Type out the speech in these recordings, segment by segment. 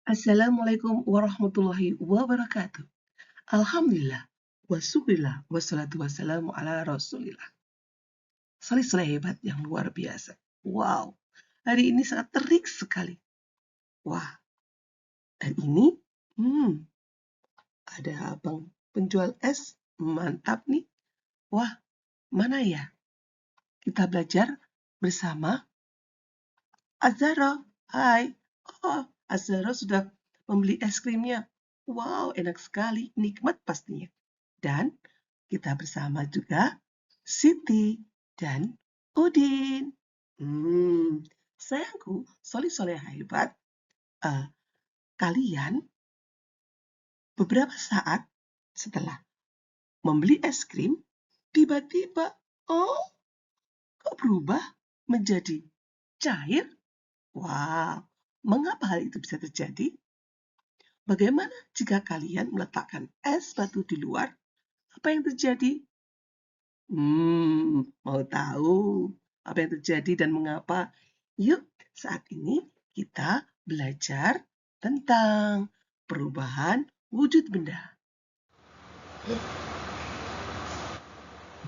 Assalamualaikum warahmatullahi wabarakatuh. Alhamdulillah, wa syukurillah, wassalatu wassalamu ala rasulillah. Salih hebat yang luar biasa. Wow, hari ini sangat terik sekali. Wah, dan ini, ada abang penjual es, mantap nih. Wah, mana ya? Kita belajar bersama Azhara. Hai, Azhara sudah membeli es krimnya. Wow, enak sekali, nikmat pastinya. Dan kita bersama juga Siti dan Udin. Sayangku, soleh hebat. Kalian beberapa saat setelah membeli es krim, tiba-tiba, kok berubah menjadi cair? Wah, mengapa hal itu bisa terjadi? Bagaimana jika kalian meletakkan es batu di luar? Apa yang terjadi? Mau tahu apa yang terjadi dan mengapa? Yuk, saat ini kita belajar tentang perubahan wujud benda.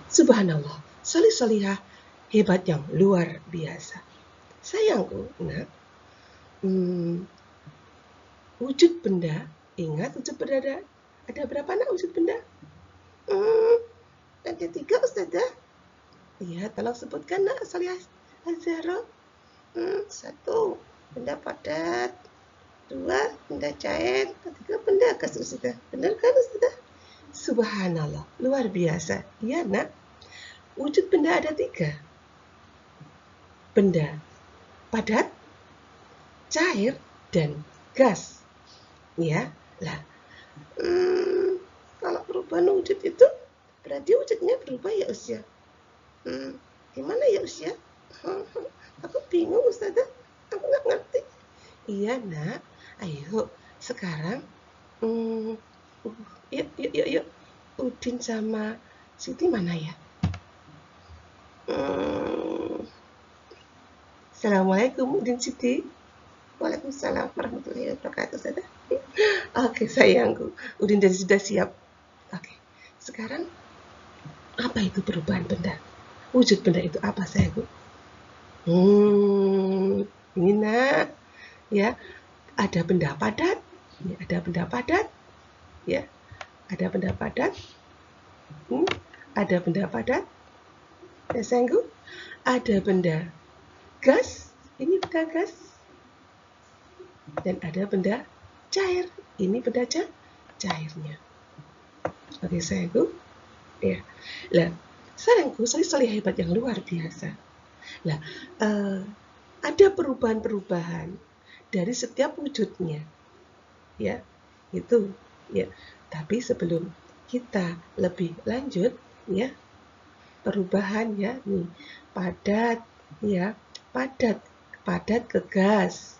Subhanallah, solihah hebat yang luar biasa. Sayangku, nak, wujud benda, ingat wujud benda ada berapa nak wujud benda? Ada 3 Ustazah. Iya, tolong sebutkan nak Salihah Azhara. 1 benda padat, 2 benda cair, 3 benda gas Ustazah. Benar kan Ustazah? Subhanallah, luar biasa. Iya nak, wujud benda ada 3. Benda padat, cair, dan gas. Ya, lah. Kalau perubahan wujud itu berarti wujudnya berubah ya Usia. Gimana ya Usia? Aku bingung Ustazah, aku nggak ngerti. Iya nak, ayo sekarang yuk Udin sama Siti mana ya? Assalamualaikum Udin Siti. Waalaikumsalam warahmatullahi wabarakatuh Ustazah. Oke sayangku, Udin dan sudah siap. Oke, sekarang apa itu perubahan benda? Wujud benda itu apa sayangku? Ini nak, ya, ada benda padat, ya, ada benda padat, ya, ada benda padat, ada benda padat, ya sayangku, ada benda gas, ini benda gas, dan ada benda cair, ini benda cairnya. Oke sayangku, ya, lah, sayangku, solih hebat yang luar biasa. Lah, ada perubahan-perubahan dari setiap wujudnya, ya, itu, ya. Tapi sebelum kita lebih lanjut, ya, perubahannya nih, padat, ya, padat ke gas.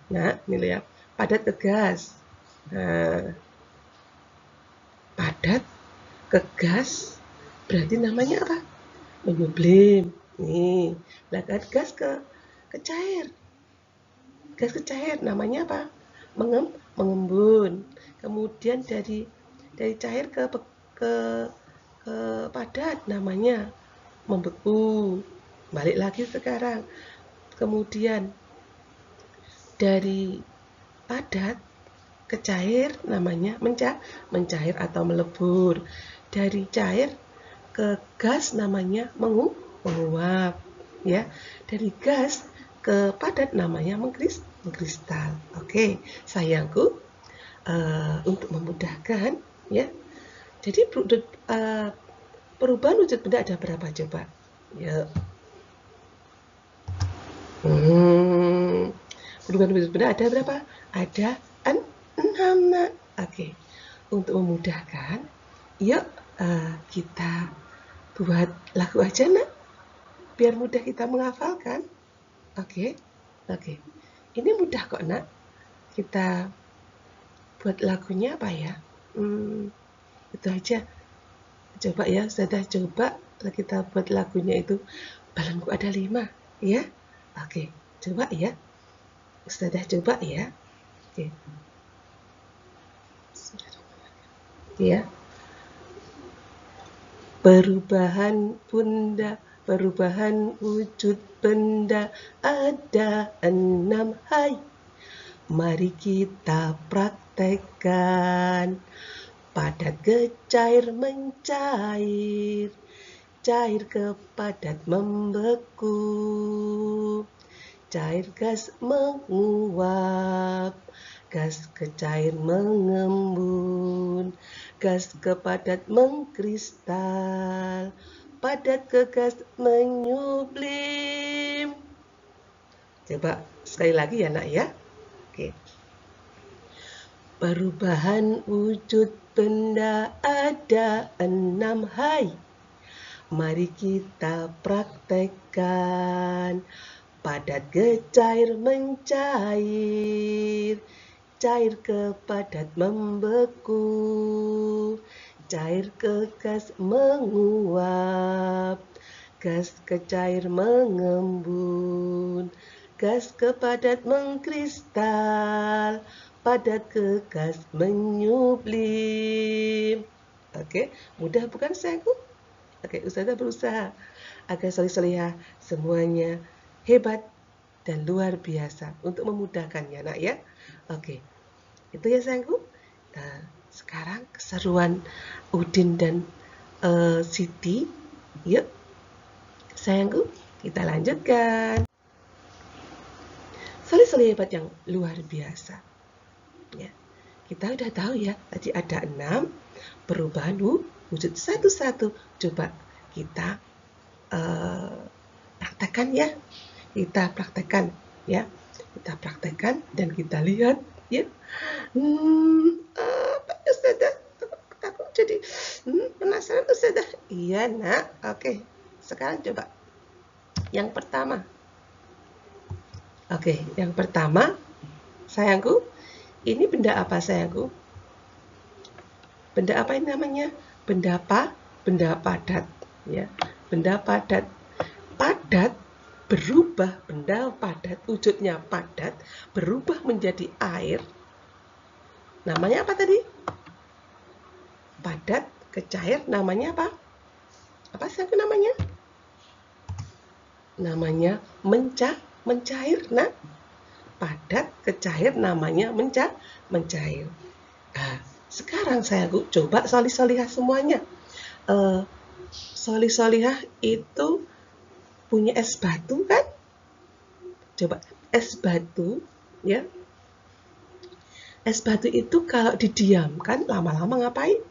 Nah, ini lihat, padat ke gas. Nah, padat ke gas berarti namanya apa? Menyublim. Nih, nah gas ke cair. Gas ke cair namanya apa? Mengembun. Kemudian dari cair ke padat namanya membeku. Balik lagi sekarang. Kemudian dari padat ke cair namanya mencair atau melebur. Dari cair ke gas namanya menguap, ya. Dari gas ke padat namanya mengkristal. Oke, sayangku, untuk memudahkan, ya. Jadi perubahan wujud benda ada berapa coba? Ya. Perubahan wujud benda ada berapa? Ada 6. Oke, untuk memudahkan, yuk kita buat lagu aja nak, biar mudah kita menghafalkan. Oke. Ini mudah kok nak. Kita buat lagunya apa ya? Itu aja. Coba ya, sudah coba kita buat lagunya itu. Balonku ada 5, ya. Oke, coba ya. Ustazah coba ya. Oke. Ya. Perubahan bunda, perubahan wujud benda, ada 6 hai. Mari kita praktekkan. Padat ke cair mencair, cair ke padat membeku, cair gas menguap, gas ke cair mengembun, gas ke padat mengkristal, padat ke gas menyublim. Coba sekali lagi ya nak ya. Oke. Perubahan wujud benda ada 6 hai. Mari kita praktekkan. Padat ke cair mencair, cair ke padat membeku, cair ke gas menguap, gas ke cair mengembun, gas ke padat mengkristal, padat ke gas menyublim. Oke, mudah bukan sayangku? Oke, Ustazah berusaha agar solih-solihah semuanya hebat dan luar biasa untuk memudahkannya, nak ya. Oke, itu ya sayangku. Nah, sekarang keseruan Udin dan Siti. Yuk, sayangku, kita lanjutkan. Solih-solih hebat yang luar biasa. Ya, kita udah tahu ya, tadi ada 6 perubahan wujud satu-satu. Coba kita praktekkan ya. Kita praktekkan ya. Kita praktekkan dan kita lihat ya. Apa Ustazah? Aku jadi penasaran Ustazah. Iya nak. Oke. Sekarang coba. Yang pertama. Oke, yang pertama, sayangku, ini benda apa sayangku? Benda apa ini namanya? Benda apa? Benda padat ya. Benda padat. Padat berubah, benda padat, wujudnya padat, berubah menjadi air. Namanya apa tadi? Padat ke cair, namanya apa? Apa sih namanya? Namanya mencair. Nah, padat ke cair namanya mencair. Nah, sekarang saya coba solih-solihah semuanya. Solih-solihah itu punya es batu kan? Coba es batu ya. Es batu itu kalau didiamkan lama-lama ngapain?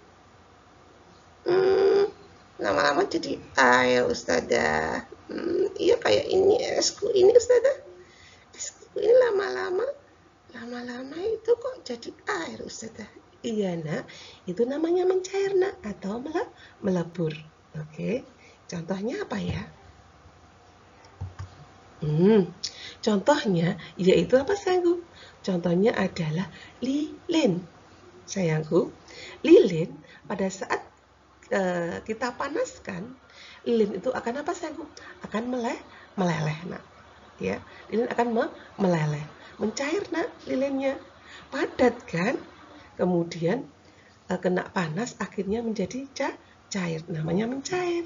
Lama-lama jadi air Ustazah. Iya kayak ini esku ini Ustazah. Esku ini lama-lama itu kok jadi air Ustazah. Iya nak, itu namanya mencair nak atau melebur. Oke, contohnya apa ya? Contohnya yaitu apa sayangku? Contohnya adalah lilin. Sayangku, lilin pada saat kita panaskan, lilin itu akan apa sayangku? Akan meleleh nak. Ya, lilin akan meleleh, mencair nak lilinnya. Padat kan? Kemudian kena panas akhirnya menjadi cair, namanya mencair.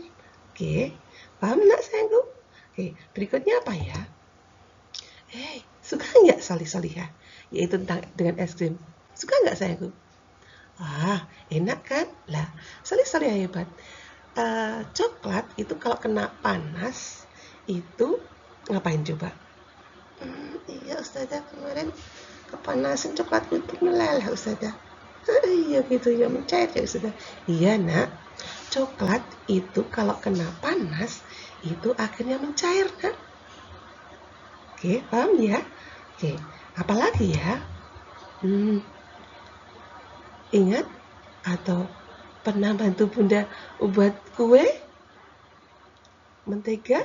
Oke, paham nak sayangku? Oke, berikutnya apa ya? Suka nggak solih-solihah? Yaitu dengan es krim. Suka nggak sayangku? Enak kan? Lah, solih-solihah hebat. Coklat itu kalau kena panas itu ngapain coba? Iya Ustazah, kemarin kepanasan coklatku itu meleleh Ustazah. Iya gitu ya, mencair ya Ustazah. Iya nak, coklat itu kalau kena panas itu akhirnya mencair nak. Oke, paham ya? Oke, apalagi ya? Ingat atau pernah bantu Bunda buat kue mentega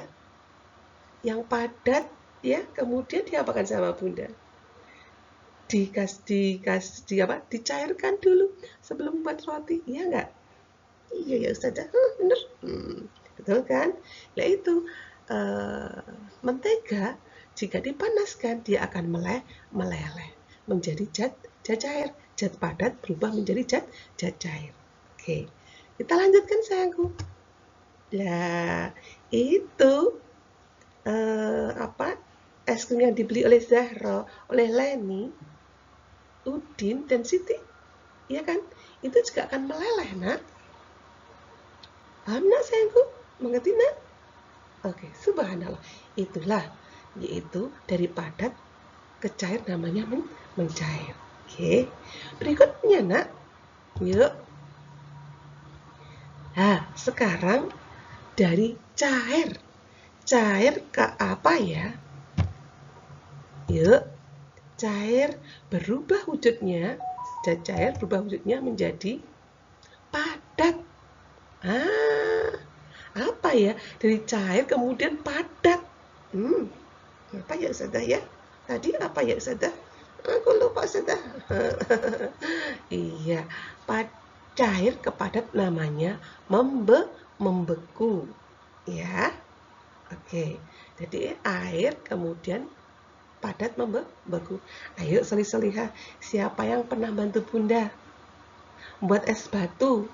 yang padat ya, kemudian diapakan sama Bunda? Dicairkan dulu sebelum buat roti, iya enggak? Iya ya Ustazah, bener. Betul kan? Nah itu mentega jika dipanaskan dia akan meleleh. menjadi zat cair. Zat padat berubah menjadi zat cair. Oke, kita lanjutkan sayangku. Nah, itu es krim yang dibeli oleh Zahra, oleh Leni, Udin, dan Siti, ya kan? Itu juga akan meleleh, nak. Paham nak sayangku? Mengerti nak? Oke, subhanallah. Itulah, yaitu dari padat ke cair namanya mencair. Oke, berikutnya nak. Yuk. Nah, sekarang dari cair. Cair ke apa ya? Yuk, cair berubah wujudnya. Zat cair berubah wujudnya menjadi padat. Apa ya? Dari cair kemudian padat. Apa ya Ustazah ya? Tadi apa ya Ustazah? Aku lupa Ustazah. Iya, cair ke padat namanya membeku. Ya, oke. Jadi air kemudian padat membeku. Ayo solih-solihah, siapa yang pernah bantu Bunda buat es batu?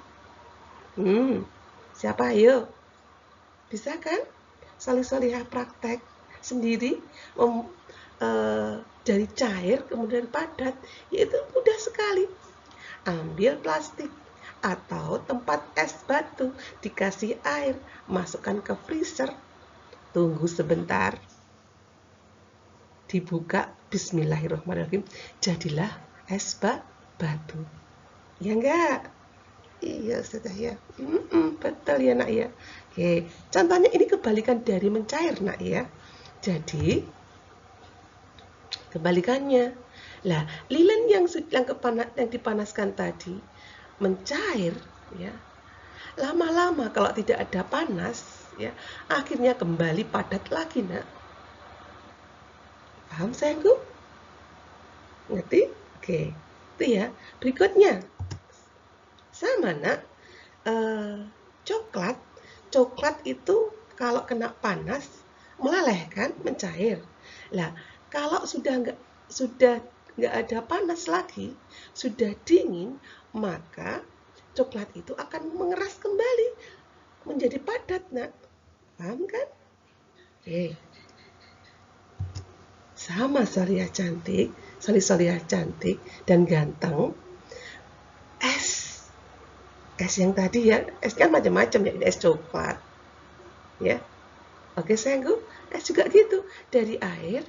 Siapa ayo? Bisa kan? Solih-solihah praktek sendiri dari cair kemudian padat, yaitu mudah sekali. Ambil plastik atau tempat es batu, dikasih air, masukkan ke freezer, tunggu sebentar, dibuka, bismillahirrahmanirrahim, jadilah es batu. Ya enggak? Iya Ustazah ya. Betul ya nak ya. Oke, contohnya ini kebalikan dari mencair nak ya. Jadi kebalikannya. Lah, lilin yang dipanaskan tadi mencair ya. Lama-lama kalau tidak ada panas ya, akhirnya kembali padat lagi nak. Paham sayangku? Ngerti? Oke. Itu ya. Berikutnya. Sama nak. Coklat itu kalau kena panas meleleh kan, mencair. Lah, kalau sudah nggak ada panas lagi, sudah dingin, maka coklat itu akan mengeras kembali menjadi padat nak. Paham kan? Oke. Sama Solihah cantik dan ganteng. Es yang tadi ya, es kan macam-macam ya, es coklat ya. Oke sayangku, es juga gitu, dari air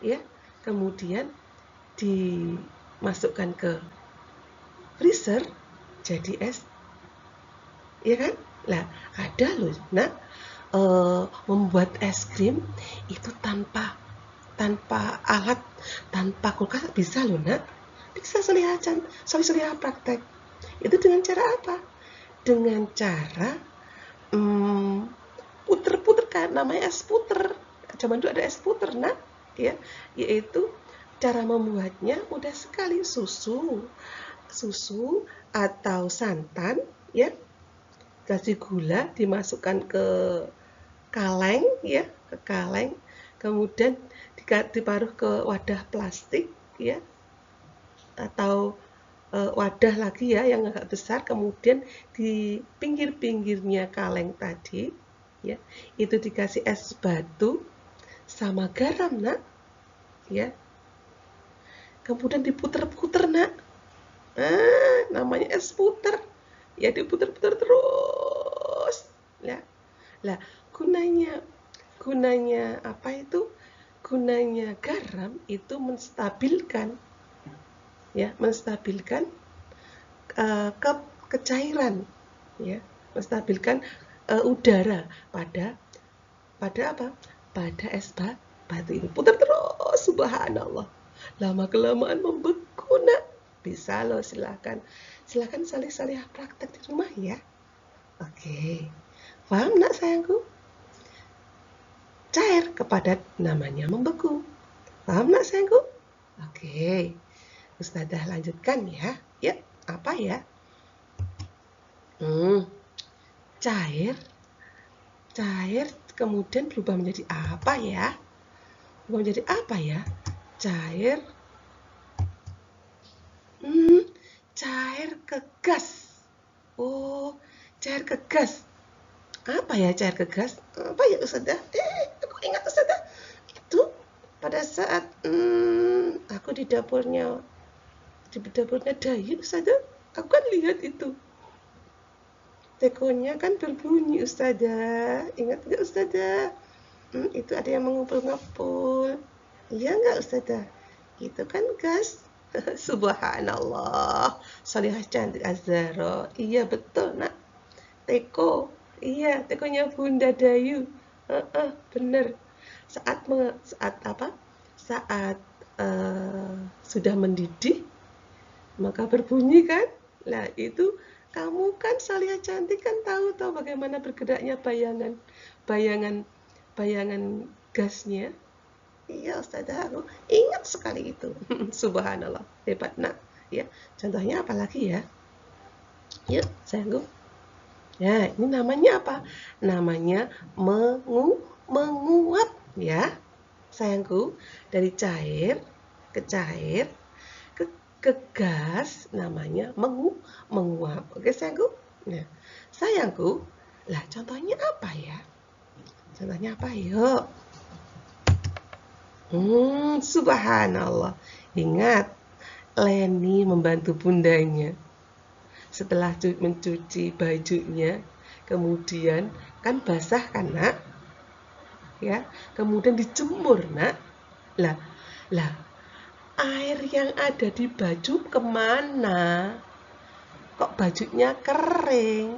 ya, kemudian dimasukkan ke freezer jadi es, ya kan? Lah ada loh nak, membuat es krim itu tanpa alat, tanpa kulkas bisa loh nak. Bisa solihah praktek. Itu dengan cara apa? Dengan cara puter-puter, kan namanya es puter. Zaman dulu ada es puter nak, ya, yaitu cara membuatnya mudah sekali. Susu atau santan ya, kasih gula, dimasukkan ke kaleng ya, kemudian diparuh ke wadah plastik ya, atau wadah lagi ya yang agak besar, kemudian di pinggir-pinggirnya kaleng tadi ya, itu dikasih es batu sama garam nak ya, kemudian diputer-puter nak, namanya es puter ya, diputer-puter terus ya. Lah gunanya apa itu? Gunanya garam itu menstabilkan kecairan ya, menstabilkan udara pada apa? Pada es batu ini. Putar terus, subhanallah. Lama kelamaan membeku nak. Bisa loh, silakan salih-salihah praktek di rumah ya. Oke. Paham nak sayangku? Cair ke padat namanya membeku. Paham nak sayangku? Oke. Ustazah lanjutkan ya. Ya, apa ya? Cair kemudian berubah menjadi apa ya? Berubah menjadi apa ya? Cair cair ke gas. Oh, cair ke gas. Apa ya cair ke gas? Apa ya Ustazah? Aku ingat Ustazah. Itu pada saat aku di dapurnya Dayu Ustazah. Aku kan lihat itu. Tekonya kan berbunyi Ustazah. Ingat nggak Ustazah? Itu ada yang mengumpul-ngumpul. Iya nggak Ustazah? Itu kan gas. Subhanallah. Salihah cantik Azharo. Iya betul nak. Teko. Iya, tekonya Bunda Dayu. Bener. Saat apa? Saat sudah mendidih, maka berbunyi kan? Nah, itu kamu kan Salihah cantik kan tahu bagaimana bergeraknya bayangan bayangan gasnya. Iya Ustazah, aku ingat sekali itu. Subhanallah, hebat nak. Ya, contohnya apa lagi ya? Yuk, sayangku. Ya, ini namanya apa? Namanya menguap ya, sayangku. Dari cair ke ke gas namanya menguap. Oke, sayangku. Nah, sayangku, lah contohnya apa ya? Contohnya apa? Yuk. Subhanallah. Ingat, Leni membantu bundanya. Setelah mencuci bajunya, kemudian kan basah kan nak? Ya, kemudian dijemur nak. Lah, air yang ada di baju kemana? Kok bajunya kering?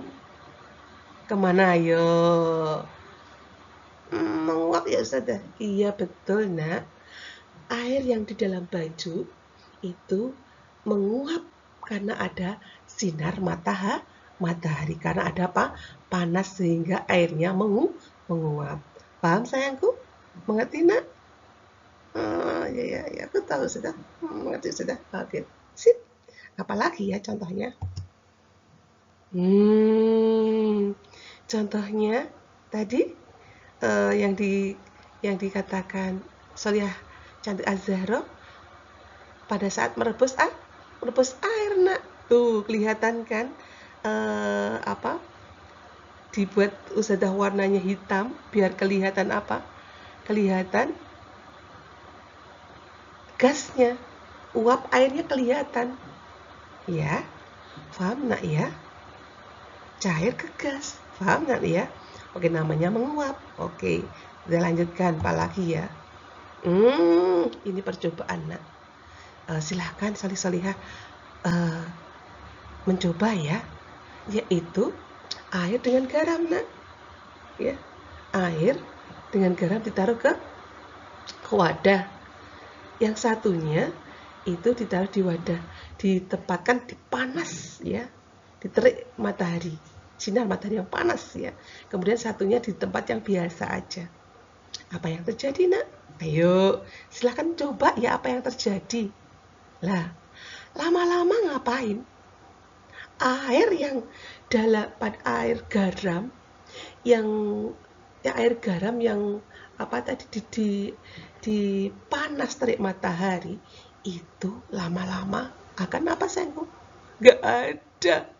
Kemana yo? Menguap ya Ustazah? Iya betul nak. Air yang di dalam baju itu menguap karena ada sinar matahari. Karena ada apa? Panas sehingga airnya menguap. Paham sayangku? Mengerti nak? Ya, aku tahu sudah. Mengerti sudah. Oke, sip. Apalagi ya contohnya? Contohnya tadi yang dikatakan Salihah cantik Az-Zahra pada saat merebus air nak. Tuh kelihatan kan apa? Dibuat Ustazah warnanya hitam biar kelihatan apa? Kelihatan gasnya. Uap airnya kelihatan. Ya. Paham nak ya? Cair ke gas. Paham nak ya? Oke, namanya menguap. Oke, kita lanjutkan apalagi ya? Ini percobaan nak. Silahkan Salihah mencoba ya, yaitu air dengan garam nak. Ya, air dengan garam ditaruh ke wadah. Yang satunya itu ditaruh di wadah, ditempatkan di panas ya, diterik matahari, sinar matahari yang panas ya. Kemudian satunya di tempat yang biasa aja. Apa yang terjadi nak? Ayo, silahkan coba ya apa yang terjadi. Lah, lama-lama ngapain? Air yang air garam yang apa tadi di panas terik matahari itu lama-lama akan apa sayangku? Nggak ada.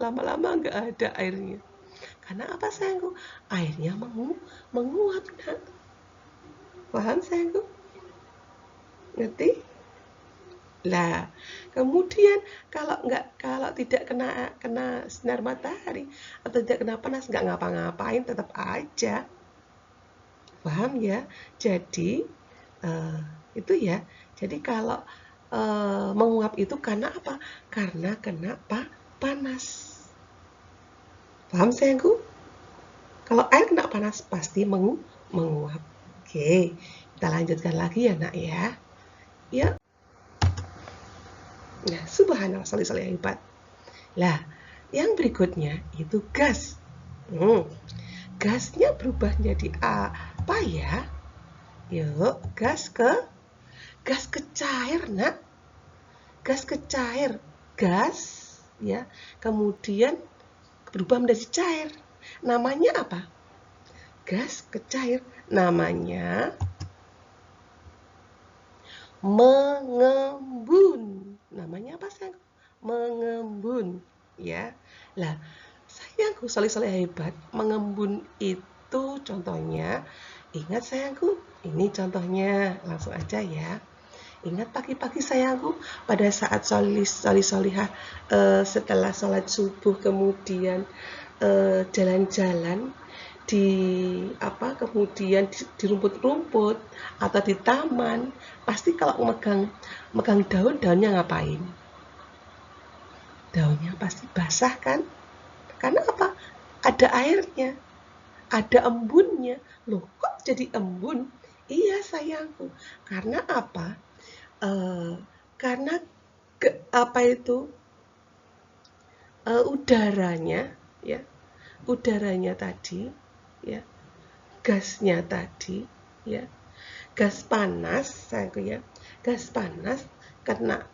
Lama-lama nggak ada airnya. Karena apa sayangku? Airnya menguap nak. Paham sayangku? Ngerti? Lah, kemudian kalau tidak kena sinar matahari atau tidak kena panas, nggak ngapa-ngapain, tetap aja. Paham ya? Jadi itu ya. Jadi kalau menguap itu karena apa? Karena kena panas. Paham sayangku? Kalau air kena panas pasti menguap. Oke, kita lanjutkan lagi ya nak ya. Ya. Nah, subhanallah, Salihah hebat. Lah, yang berikutnya itu gas. Gasnya berubah jadi apa ya? Yuk, gas ke cair, nak. Gas ke cair. Gas, ya. Kemudian berubah menjadi cair. Namanya apa? Gas ke cair. Namanya mengembun. Namanya apa sayang? mengembun, ya. Lah, sayangku, soleh-soleh hebat, mengembun itu contohnya, ingat sayangku, ini contohnya, langsung aja ya. Ingat pagi-pagi sayangku, pada saat solihah setelah sholat subuh, kemudian jalan-jalan di kemudian di rumput-rumput atau di taman, pasti kalau megang daunnya ngapain? Daunnya pasti basah kan? Karena apa? Ada airnya, ada embunnya. Loh, kok jadi embun? Iya sayangku. Karena apa? Karena udaranya, ya, udaranya tadi, ya, gasnya tadi, ya, gas panas, sayangku ya, gas panas karena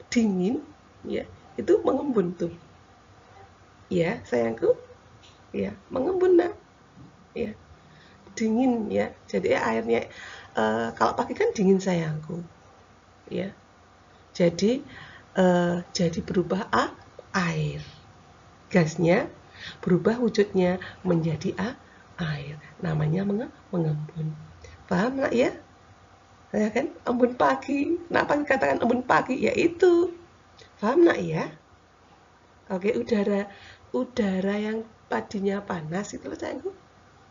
dingin, ya, itu mengembun tuh, ya sayangku, ya, mengembun nak, ya, dingin ya, jadi airnya kalau pagi kan dingin sayangku, ya, jadi berubah air, gasnya berubah wujudnya menjadi air, namanya mengembun. Paham nggak ya? Ya kan, embun pagi. Kenapa dikatakan embun pagi? Ya itu. Paham nggak ya? Oke, udara yang tadinya panas itu loh sayangku.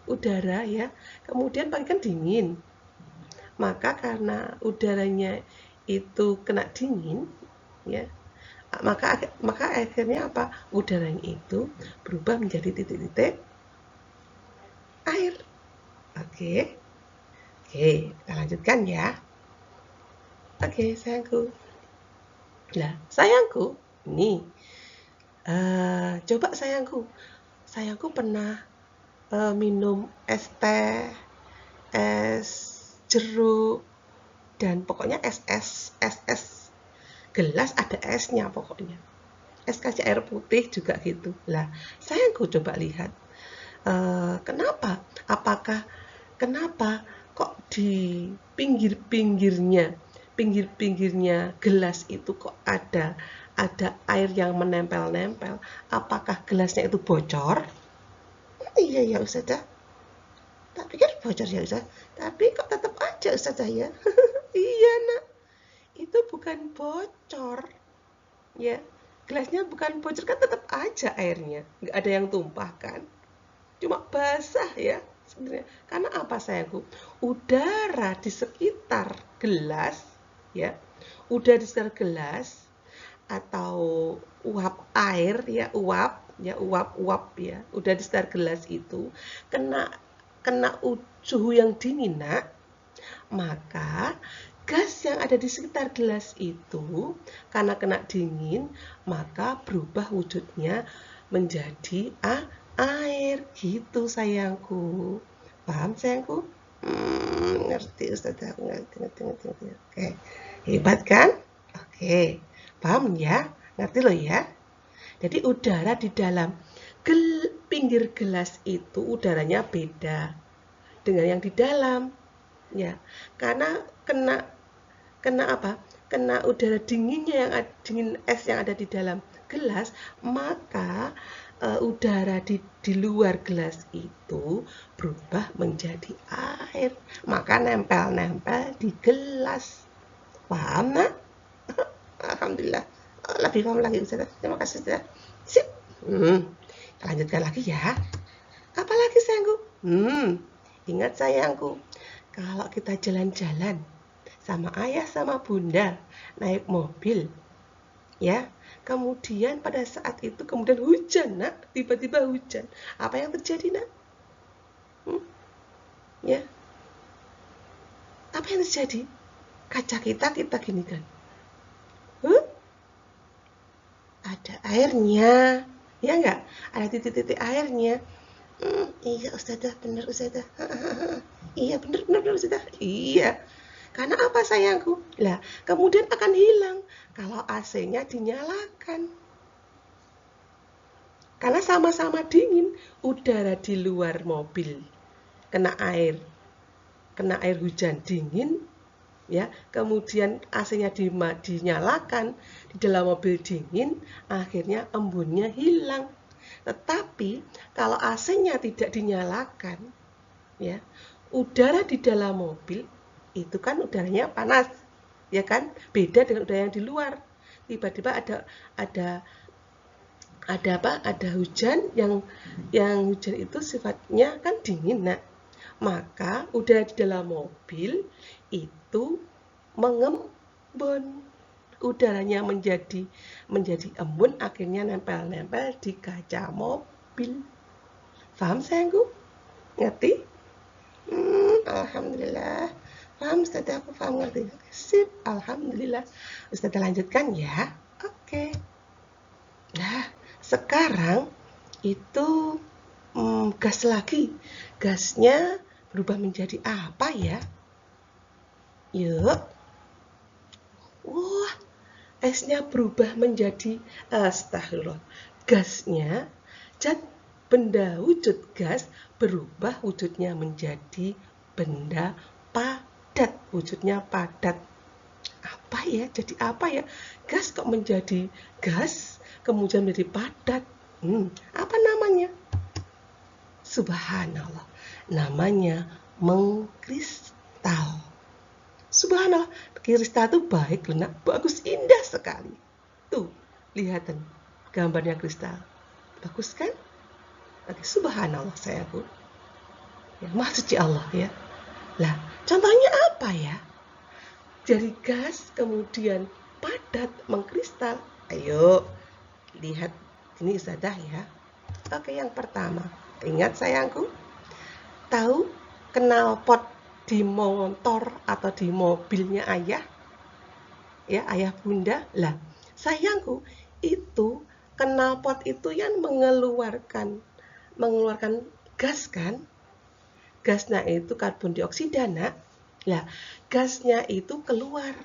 Udara ya. Kemudian pagi kan dingin. Maka karena udaranya itu kena dingin, ya, maka akhirnya apa? Udaranya itu berubah menjadi titik-titik air. Oke. Oke, kita lanjutkan ya. Oke, sayangku. Lah, sayangku, nih, coba sayangku pernah minum es teh, es jeruk, dan pokoknya es gelas ada esnya pokoknya. Es kasih air putih juga gitu. Lah, sayangku coba lihat. Kenapa? Kenapa kok di pinggir-pinggirnya gelas itu kok ada air yang menempel-nempel? Apakah gelasnya itu bocor? Iya ya Ustazah. Tak pikir bocor ya Ustazah. Tapi kok tetap aja Ustazah ya. Iya nak. Itu bukan bocor. Ya. Gelasnya bukan bocor kan tetap aja airnya. Nggak ada yang tumpah kan. Cuma basah ya sebenarnya. Karena apa sayangku? Udara di sekitar gelas, ya, udara di sekitar gelas atau uap air ya, uap ya, udara di sekitar gelas itu kena suhu yang dingin nak, maka gas yang ada di sekitar gelas itu karena kena dingin maka berubah wujudnya menjadi air gitu sayangku. Paham sayangku? Ngerti Ustazah, aku ngerti. Oke, hebat kan? Oke, paham ya? Ngerti loh ya? Jadi udara di dalam pinggir gelas itu udaranya beda dengan yang di dalam, ya. Karena kena apa? Kena udara dinginnya dingin es yang ada di dalam gelas, maka udara di luar gelas itu berubah menjadi air, maka nempel-nempel di gelas. Paham nak? Alhamdulillah, lebih paham lagi Ustazah. Terima kasih Ustazah. Sip. Kita lanjutkan lagi ya. Apalagi sayangku? Ingat sayangku, kalau kita jalan-jalan sama ayah sama bunda naik mobil, ya, kemudian pada saat itu kemudian hujan nak, tiba-tiba hujan, apa yang terjadi nak? Ya, apa yang terjadi? Kaca kita gini kan, ada airnya, ya enggak? Ada titik-titik airnya. Iya Ustazah, benar Ustazah. Iya benar Ustazah. Iya. Karena apa sayangku? Lah, kemudian akan hilang kalau AC-nya dinyalakan. Karena sama-sama dingin, udara di luar mobil kena air hujan dingin, ya, kemudian AC-nya dinyalakan di dalam mobil dingin, akhirnya embunnya hilang. Tetapi kalau AC-nya tidak dinyalakan, ya, udara di dalam mobil itu kan udaranya panas, ya kan? Beda dengan udara yang di luar. Tiba-tiba ada ada hujan yang hujan itu sifatnya kan dingin. Nah, maka udara di dalam mobil itu mengembun, udaranya menjadi embun, akhirnya nempel-nempel di kaca mobil. Paham sayangku? Ngerti? Alhamdulillah. Paham Ustazah, aku paham, ngerti. Sip, alhamdulillah. Ustazah lanjutkan ya. Oke. Nah, sekarang itu gas lagi. Gasnya berubah menjadi apa ya? Yuk. Wah, esnya berubah menjadi astagfirullah. Gasnya benda wujud gas berubah wujudnya menjadi benda padat. Wujudnya padat. Apa ya? Jadi apa ya? Gas kok menjadi gas, kemudian menjadi padat. Apa namanya? Subhanallah. Namanya mengkristal. Subhanallah, kristal itu baik loh nak, bagus, indah sekali. Tuh, lihatan gambarnya kristal. Bagus kan? Oke, subhanallah sayangku. Ya, maha suci Allah ya. Lah, contohnya apa ya? Dari gas kemudian padat mengkristal. Ayo, lihat ini Ustazah ya. Oke, yang pertama, ingat sayangku, tahu knalpot di motor atau di mobilnya ayah, ya, ayah bunda. Lah, sayangku, itu knalpot itu yang mengeluarkan gas kan? Gasnya itu karbon dioksida, nak. Lah, gasnya itu keluar.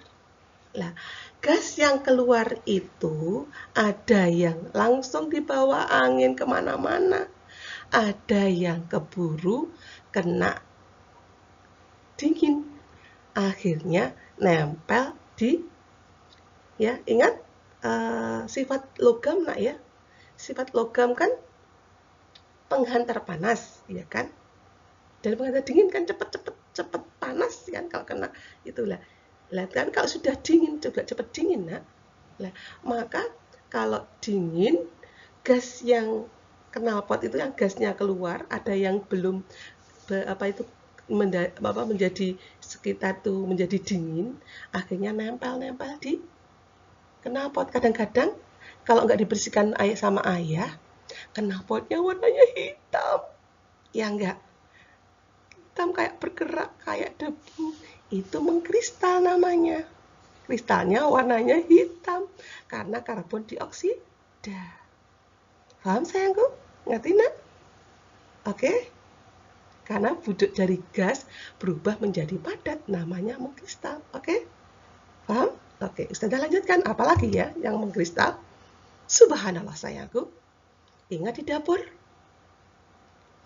Lah, gas yang keluar itu ada yang langsung dibawa angin kemana-mana, ada yang keburu kena dingin, akhirnya nempel di, ya, ingat sifat logam nak ya, sifat logam kan penghantar panas, ya kan, dan penghantar dingin kan cepet panas kan kalau kena itulah. Lah kan kalau sudah dingin juga cepet dingin nak. Lah, maka kalau dingin, gas yang knalpot itu yang gasnya keluar, ada yang belum menjadi sekitar tuh menjadi dingin, akhirnya nempel di knalpot. Kadang-kadang kalau nggak dibersihkan sama ayah, knalpotnya warnanya hitam, ya enggak, hitam kayak bergerak kayak debu. Itu mengkristal namanya. Kristalnya warnanya hitam karena karbon dioksida. Paham sayangku? Ngerti nak? Oke? Karena wujud dari gas berubah menjadi padat, namanya mengkristal. Oke? Paham? Oke, Ustazah lanjutkan. Apalagi ya yang mengkristal? Subhanallah sayangku. Ingat di dapur?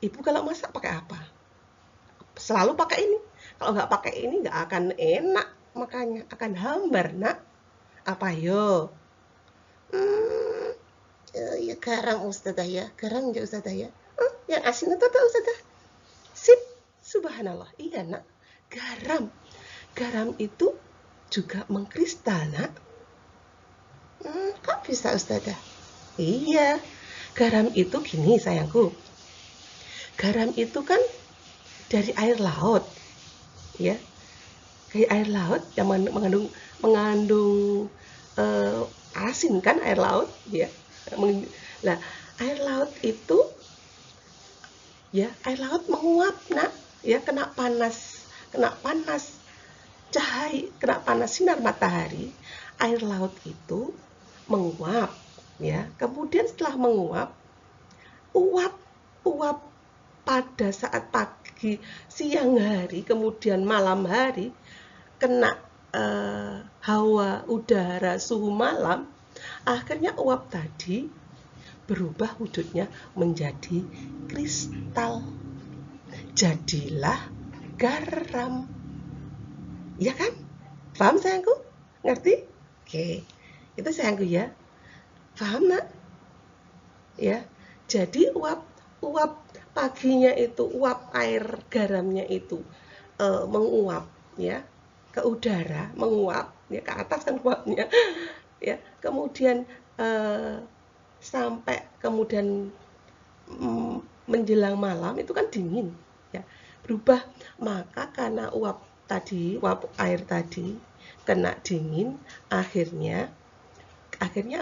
Ibu kalau masak pakai apa? Selalu pakai ini. Kalau nggak pakai ini nggak akan enak, makanya akan hambar, nak. Apa yo? Ya garam Ustazah ya. Garam ya Ustazah ya. Yang asin itu tuh Ustazah. Sip, subhanallah. Iya nak, garam. Garam itu juga mengkristal nak. Kok bisa Ustazah? Iya, garam itu gini sayangku. Garam itu kan dari air laut, ya. Kayak air laut yang mengandung asin kan air laut, ya. Nah, air laut itu, ya, air laut menguap nak, ya, kena panas cahaya, kena panas sinar matahari, air laut itu menguap, ya. Kemudian setelah menguap, uap pada saat pagi, siang hari, kemudian malam hari, kena hawa udara suhu malam, akhirnya uap tadi berubah wujudnya menjadi kristal. Jadilah garam. Ya kan? Paham sayangku? Ngerti? Oke, itu sayangku ya. Paham nak? Ya, jadi uap paginya itu, uap air garamnya itu menguap ya ke udara, menguap ya ke atas kan uapnya ya. Kemudian sampai kemudian menjelang malam itu kan dingin ya, berubah. Maka karena uap air tadi kena dingin, akhirnya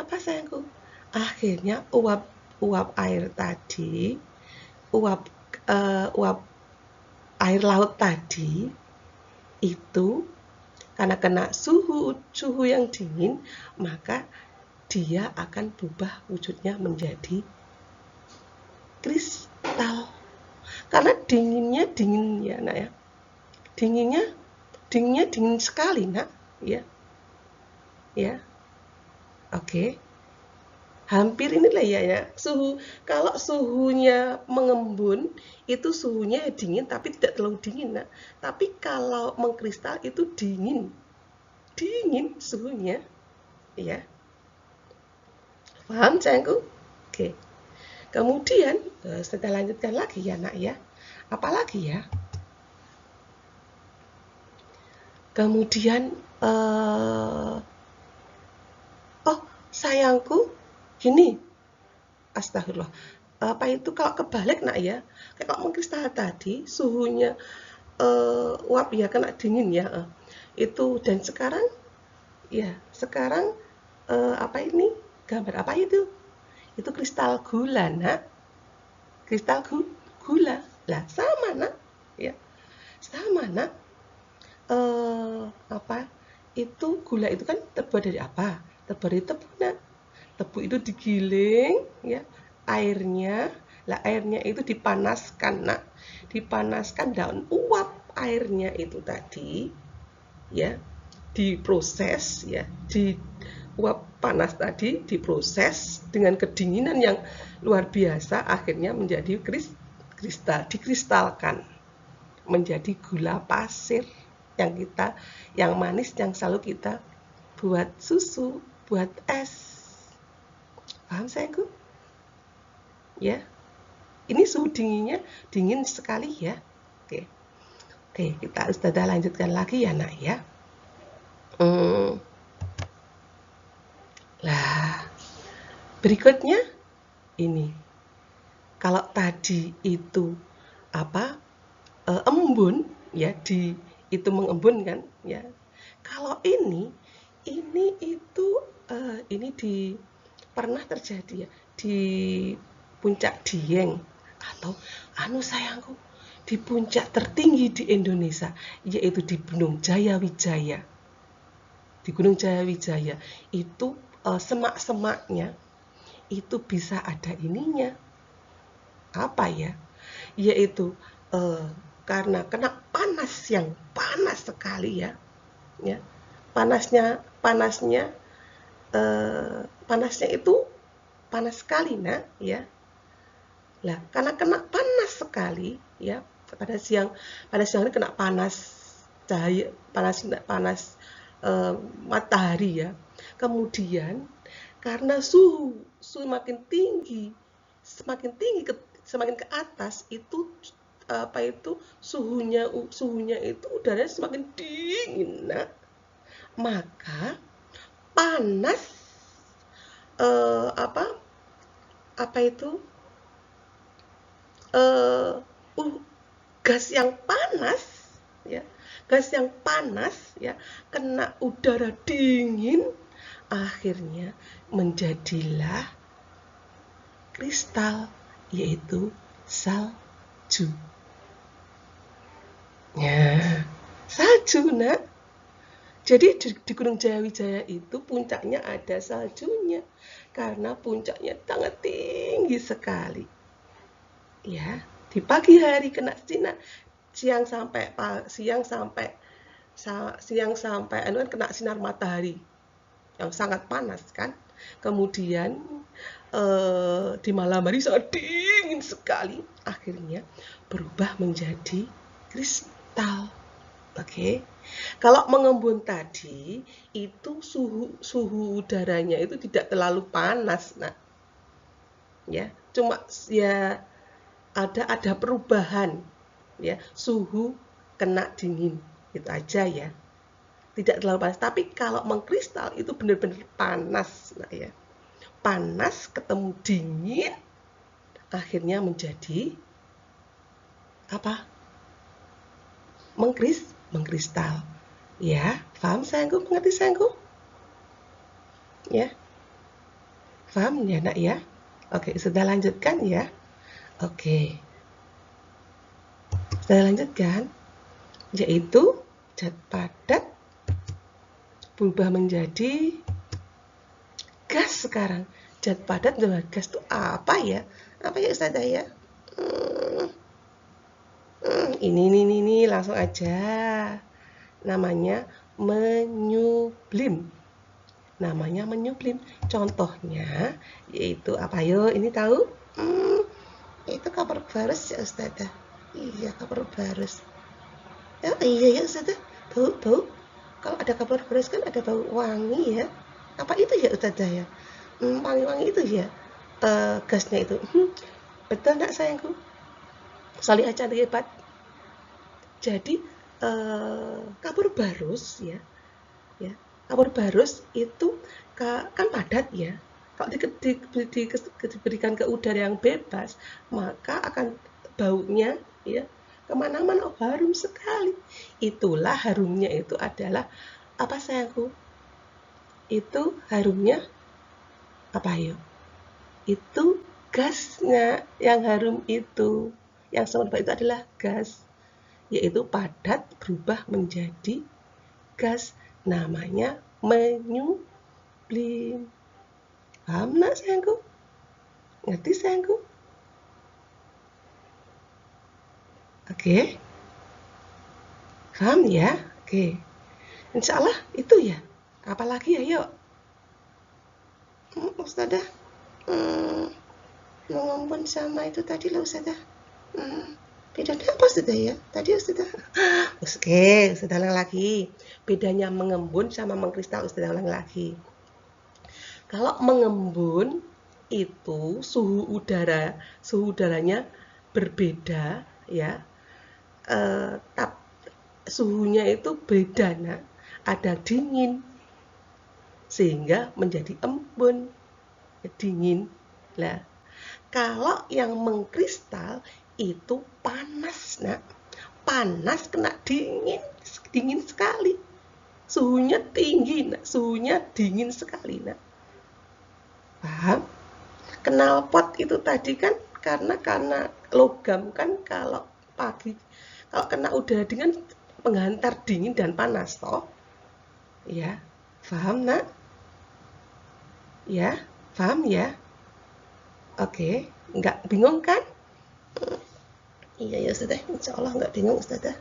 apa sayangku? Akhirnya uap air tadi, uap air laut tadi itu karena kena suhu yang dingin, maka dia akan berubah wujudnya menjadi kristal. Karena dinginnya dingin ya nak ya, dinginnya dingin sekali nak ya, oke. Hampir inilah ya suhu. Kalau suhunya mengembun itu suhunya dingin tapi tidak terlalu dingin nak. Tapi kalau mengkristal itu dingin suhunya ya. Paham sayangku? Oke. Kemudian kita lanjutkan lagi ya nak ya. Apalagi ya? Kemudian oh sayangku, gini, astagfirullah, apa itu kalau kebalik nak ya, kayak kalau mengkristal tadi suhunya uap ya kena dingin ya, itu. Dan sekarang ya, apa ini gambar apa itu kristal gula nak, kristal gula lah, sama nak ya, sama nak. Apa itu gula itu kan terbuat dari apa? Terbuat dari tebu nak. Tebu itu digiling ya, airnya itu dipanaskan nak, dipanaskan, dan uap airnya itu tadi ya diproses ya, di uap panas tadi diproses dengan kedinginan yang luar biasa, akhirnya menjadi kristal, dikristalkan menjadi gula pasir yang manis, yang selalu kita buat susu, buat es. Paham sayangku? Ya. Ini suhu dinginnya dingin sekali ya. Oke, kita Ustazah lanjutkan lagi ya nak ya. Lah, berikutnya ini. Kalau tadi itu apa? Embun ya, itu mengembun kan ya. Kalau ini pernah terjadi ya di puncak Dieng, atau sayangku, di puncak tertinggi di Indonesia, yaitu di Gunung Jayawijaya. Di Gunung Jayawijaya itu semak-semaknya itu bisa ada ininya, apa ya, yaitu karena kena panas yang panas sekali ya, panasnya itu panas sekali nak ya. Lah, karena kena panas sekali ya, pada siang hari kena panas cahaya, panas matahari ya. Kemudian karena suhu semakin tinggi semakin ke atas itu, apa itu, suhunya itu udaranya semakin dingin nak. Maka panas apa itu gas yang panas ya kena udara dingin, akhirnya menjadilah kristal, yaitu salju. Ya, salju nak. Jadi di Gunung Jayawijaya itu puncaknya ada saljunya, karena puncaknya sangat tinggi sekali. Ya, di pagi hari kena siang sampai kena sinar matahari yang sangat panas kan. Kemudian di malam hari sangat dingin sekali, akhirnya berubah menjadi kristal. Oke. Kalau mengembun tadi itu suhu udaranya itu tidak terlalu panas, nah. Ya, cuma ya ada perubahan ya, suhu kena dingin. Itu aja ya. Tidak terlalu panas. Tapi kalau mengkristal itu benar-benar panas, nah ya. Panas ketemu dingin akhirnya menjadi apa? Mengkristal. Ya, paham sayangku? Mengerti sayangku? Ya, paham ya nak ya? Oke, sudah lanjutkan ya. Oke, sudah lanjutkan. Yaitu zat padat berubah menjadi gas sekarang. Zat padat dengan gas itu apa ya? Apa ya Ustazah ya? Ini langsung aja. Namanya menyublim. Namanya menyublim. Contohnya yaitu apa yo? Ini tahu? Itu kabar barus ya Ustazah. Iya, kabar barus. Oh, iya ya Ustazah. Bau. Kalau ada kabar barus kan ada bau wangi ya. Apa itu ya Ustazah ya? Wangi-wangi itu ya. Gasnya itu. Betul enggak sayangku? Salih aja hebat. Jadi kabur barus ya, kabur barus itu kan padat ya. Kalau diberikan ke udara yang bebas, maka akan baunya ya kemana-mana harum sekali. Itulah harumnya itu adalah apa sayangku? Itu harumnya apa yuk? Itu gasnya yang harum itu, yang sangat itu adalah gas. Yaitu padat berubah menjadi gas, namanya menyublim. Paham nak sayangku? Ngerti sayangku? Oke. Paham ya? Oke. Insya Allah itu ya. Apalagi ya yuk? Ustazah. Ngomong sama itu tadi lah Ustazah. Bedanya apa Ustazah ya? Tadi Ustazah. Oke, Ustazah ulang lagi. Bedanya mengembun sama mengkristal Ustazah ulang lagi. Kalau mengembun itu suhu udaranya berbeda ya. Suhunya itu beda, nah. Ada dingin sehingga menjadi embun. Dingin. Lah, kalau yang mengkristal itu panas, nah. Panas kena dingin sekali. Suhunya tinggi, nah. Suhunya dingin sekali, nah. Paham? Knalpot itu tadi kan karena logam kan kalau kena udara dingin penghantar dingin dan panas toh. Ya, paham nak? Ya, paham ya? Oke, nggak bingung kan? Iya ya Ustazah, insya Allah nggak bingung Ustazah.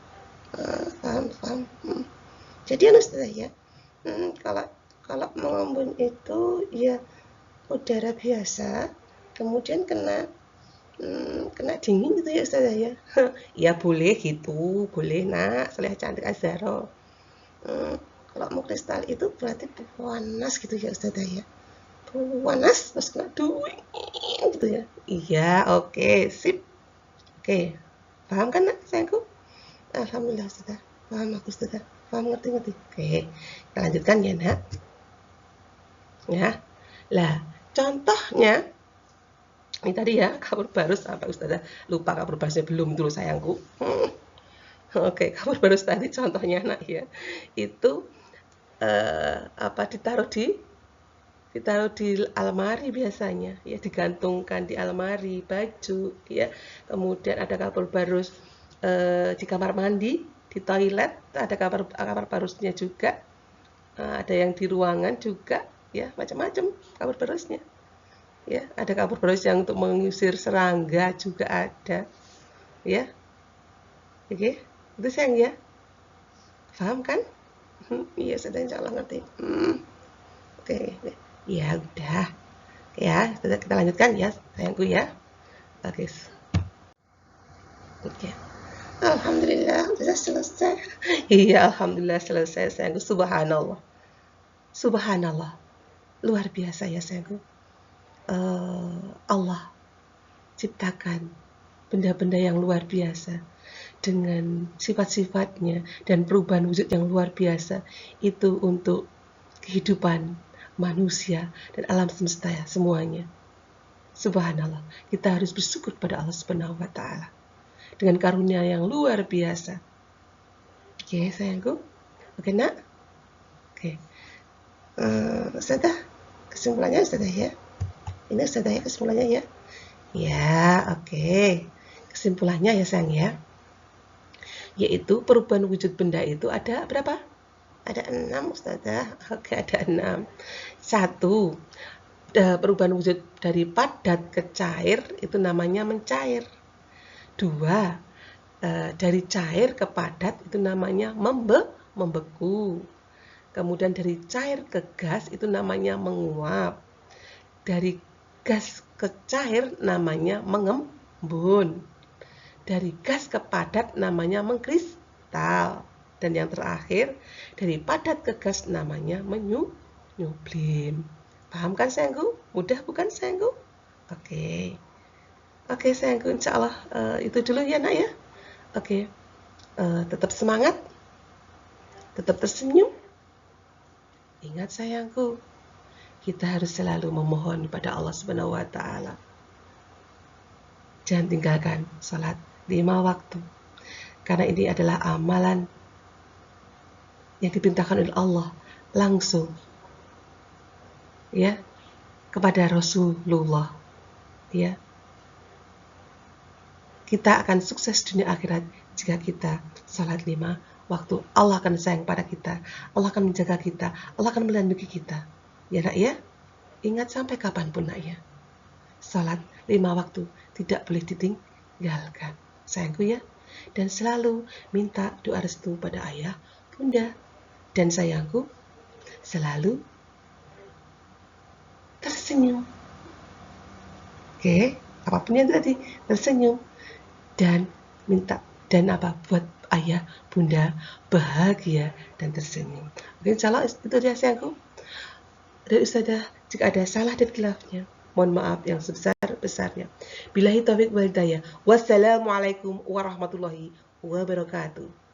Paham. Jadi Ustazah ya, kalau mengembun itu ya udara biasa, kemudian kena dingin gitu ya Ustazah ya. Ya boleh gitu, boleh nak, Saleh cantik Azharo. Kalau mau kristal itu berarti panas gitu ya Ustazah ya. Panas terus kena dingin gitu ya. Iya, oke, sip. Oke, paham kan nak sayangku? Alhamdulillah Ustazah. Paham aku Ustazah. Paham ngerti. Oke, kita lanjutkan ya nak. Ya. Lah, contohnya ini tadi ya, kabur barus sampai Ustazah lupa kabur barusnya belum dulu sayangku. Oke, kabur barus tadi contohnya nak ya. Itu ditaruh di almari biasanya ya, digantungkan di almari baju ya. Kemudian ada kabur barus di kamar mandi, di toilet ada kabur barusnya juga. Ada yang di ruangan juga ya, macam-macam kabur barusnya. Ya, ada kabur barus yang untuk mengusir serangga juga ada. Ya. Oke, itu sayang ya. Paham kan? Iya, sudah insya Allah ngerti. Oke. Ya udah. Ya, kita lanjutkan ya, sayangku ya. Oke. Alhamdulillah, sudah selesai. Iya, alhamdulillah selesai sayangku. Subhanallah. Subhanallah. Luar biasa ya sayangku. Allah ciptakan benda-benda yang luar biasa dengan sifat-sifatnya dan perubahan wujud yang luar biasa itu untuk kehidupan manusia dan alam semesta ya, semuanya. Subhanallah, kita harus bersyukur pada Allah Subhanahu wa taala dengan karunia yang luar biasa. Oke, sayangku. Oke, Nak. Oke. Sudah kesimpulannya sudah ya. Ini sudah ya kesimpulannya ya. Ya, oke. Kesimpulannya ya sayang ya. Yaitu perubahan wujud benda itu ada berapa? Ada 6, Ustazah. Oke, ada 6. 1. Perubahan wujud dari padat ke cair itu namanya mencair. 2. Dari cair ke padat itu namanya membeku. Kemudian dari cair ke gas itu namanya menguap. Dari gas ke cair namanya mengembun. Dari gas ke padat namanya mengkristal. Dan yang terakhir, dari padat ke gas namanya menyublim. Paham kan sayangku? Mudah bukan sayangku? Oke. Oke sayangku, insya Allah itu dulu ya nak ya. Oke. Tetap semangat. Tetap tersenyum. Ingat sayangku, kita harus selalu memohon pada Allah Subhanahu wa taala. Jangan tinggalkan salat 5 waktu. Karena ini adalah amalan yang diperintahkan oleh Allah langsung ya kepada Rasulullah ya. Kita akan sukses dunia akhirat jika kita salat 5 waktu. Allah akan sayang pada kita, Allah akan menjaga kita, Allah akan melindungi kita. Ya nak ya, ingat sampai kapanpun nak ya, salat 5 waktu tidak boleh ditinggalkan sayangku ya. Dan selalu minta doa restu pada ayah, bunda, dan sayangku selalu tersenyum. Oke, apapun yang tadi tersenyum dan minta dan buat ayah bunda bahagia dan tersenyum. Oke, insya Allah itu dia sayangku. Dari Ustazah, jika ada salah dan khilafnya, mohon maaf yang sebesar-besarnya. Billahi taufiq wal hidayah. Wassalamualaikum warahmatullahi wabarakatuh.